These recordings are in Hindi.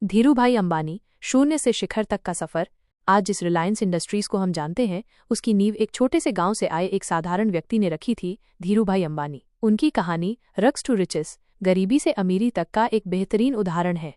धीरूभाई अंबानी, शून्य से शिखर तक का सफर। आज जिस रिलायंस इंडस्ट्रीज को हम जानते हैं, उसकी नींव एक छोटे से गांव से आए एक साधारण व्यक्ति ने रखी थी, धीरूभाई अंबानी। उनकी कहानी रग्स टू रिचेस, गरीबी से अमीरी तक का एक बेहतरीन उदाहरण है।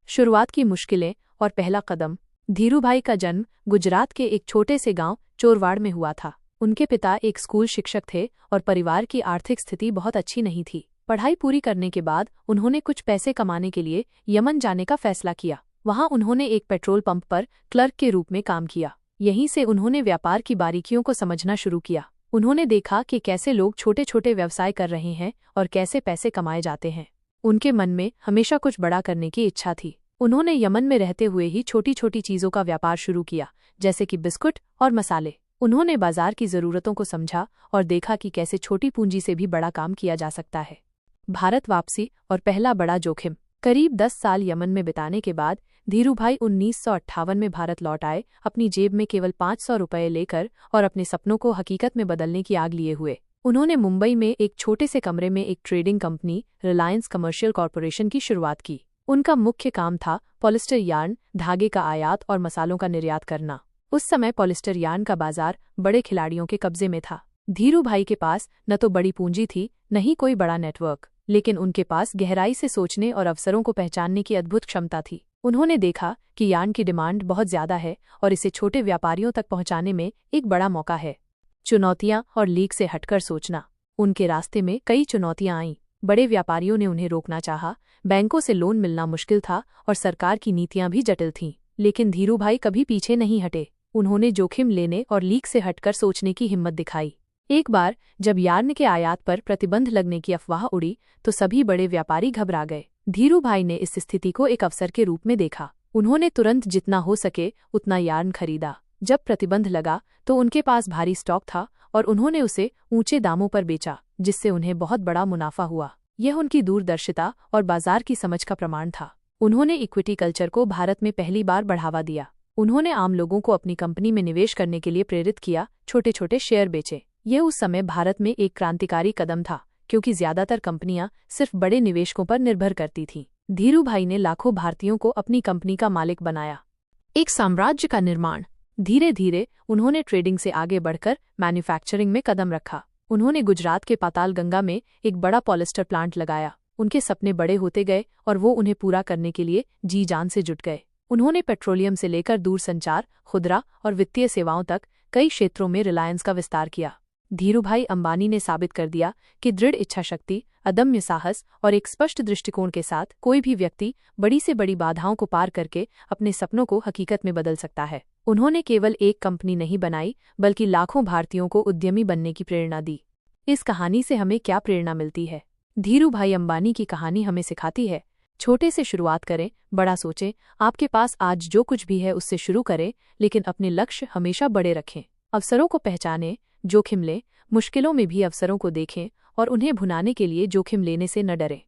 शुरुआत की मुश्किलें और पहला कदम। धीरूभाई का जन्म गुजरात के एक छोटे से गांव चोरवाड़ में हुआ था। उनके पिता एक स्कूल शिक्षक थे और परिवार की आर्थिक स्थिति बहुत अच्छी नहीं थी। पढ़ाई पूरी करने के बाद उन्होंने कुछ पैसे कमाने के लिए यमन जाने का फैसला किया। वहां उन्होंने एक पेट्रोल पंप पर क्लर्क के रूप में काम किया। यहीं से उन्होंने व्यापार की बारीकियों को समझना शुरू किया। उन्होंने देखा कि कैसे लोग छोटे छोटे व्यवसाय कर रहे हैं और कैसे पैसे कमाए जाते हैं। उनके मन में हमेशा कुछ बड़ा करने की इच्छा थी। उन्होंने यमन में रहते हुए ही छोटी छोटी चीजों का व्यापार शुरू किया, जैसे कि बिस्कुट और मसाले। उन्होंने बाजार की जरूरतों को समझा और देखा कि कैसे छोटी पूंजी से भी बड़ा काम किया जा सकता है। भारत वापसी और पहला बड़ा जोखिम। करीब 10 साल यमन में बिताने के बाद धीरूभाई 1958 में भारत लौट आए, अपनी जेब में केवल 500 रुपये लेकर और अपने सपनों को हकीकत में बदलने की आग लिए हुए। उन्होंने मुंबई में एक छोटे से कमरे में एक trading company Reliance commercial corporation की शुरुआत की। उनका मुख्य काम था पॉलिस्टर यार्न, धागे का आयात और मसालों का निर्यात करना। उस समय पॉलिस्टर यार्न का बाजार बड़े खिलाड़ियों के कब्जे में था। धीरूभाई के पास न तो बड़ी पूंजी थी, न ही कोई बड़ा नेटवर्क, लेकिन उनके पास गहराई से सोचने और अवसरों को पहचानने की अद्भुत क्षमता थी। उन्होंने देखा कि यार्न की डिमांड बहुत ज्यादा है और इसे छोटे व्यापारियों तक पहुंचाने में एक बड़ा मौका है। चुनौतियां और लीक से हटकर सोचना। उनके रास्ते में कई चुनौतियां आईं। बड़े व्यापारियों ने उन्हें रोकना चाहा, बैंकों से लोन मिलना मुश्किल था और सरकार की नीतियां भी जटिल थीं। लेकिन धीरूभाई कभी पीछे नहीं हटे। उन्होंने जोखिम लेने और लीक से हटकर सोचने की हिम्मत दिखाई। एक बार जब यार्न के आयात पर प्रतिबंध लगने की अफवाह उड़ी तो सभी बड़े व्यापारी घबरा गए। धीरूभाई ने इस स्थिति को एक अवसर के रूप में देखा। उन्होंने तुरंत जितना हो सके उतना यार्न खरीदा। जब प्रतिबंध लगा तो उनके पास भारी स्टॉक था और उन्होंने उसे ऊंचे दामों पर बेचा, जिससे उन्हें बहुत बड़ा मुनाफा हुआ। यह उनकी दूरदर्शिता और बाजार की समझ का प्रमाण था। उन्होंने इक्विटी कल्चर को भारत में पहली बार बढ़ावा दिया। उन्होंने आम लोगों को अपनी कंपनी में निवेश करने के लिए प्रेरित किया, छोटे छोटे शेयर बेचे। यह उस समय भारत में एक क्रांतिकारी कदम था, क्योंकि ज्यादातर कंपनियां सिर्फ बड़े निवेशकों पर निर्भर करती थीं। धीरूभाई ने लाखों भारतीयों को अपनी कंपनी का मालिक बनाया। एक साम्राज्य का निर्माण। धीरे धीरे उन्होंने ट्रेडिंग से आगे बढ़कर मैन्युफैक्चरिंग में कदम रखा। उन्होंने गुजरात के पातालगंगा में एक बड़ा पॉलिस्टर प्लांट लगाया। उनके सपने बड़े होते गए और वो उन्हें पूरा करने के लिए जी जान से जुट गए। उन्होंने पेट्रोलियम से लेकर दूरसंचार, खुदरा और वित्तीय सेवाओं तक कई क्षेत्रों में रिलायंस का विस्तार किया। धीरूभाई अंबानी ने साबित कर दिया कि दृढ़ इच्छाशक्ति, अदम्य साहस और एक स्पष्ट दृष्टिकोण के साथ कोई भी व्यक्ति बड़ी से बड़ी बाधाओं को पार करके अपने सपनों को हकीकत में बदल सकता है। उन्होंने केवल एक कंपनी नहीं बनाई, बल्कि लाखों भारतीयों को उद्यमी बनने की प्रेरणा दी। इस कहानी से हमें क्या प्रेरणा मिलती है? धीरूभाई अंबानी की कहानी हमें सिखाती है, छोटे से शुरुआत करें, बड़ा सोचें। आपके पास आज जो कुछ भी है उससे शुरू करें, लेकिन अपने लक्ष्य हमेशा बड़े रखें। अवसरों को पहचानें, जोखिम लें, मुश्किलों में भी अवसरों को देखें और उन्हें भुनाने के लिए जोखिम लेने से न डरें।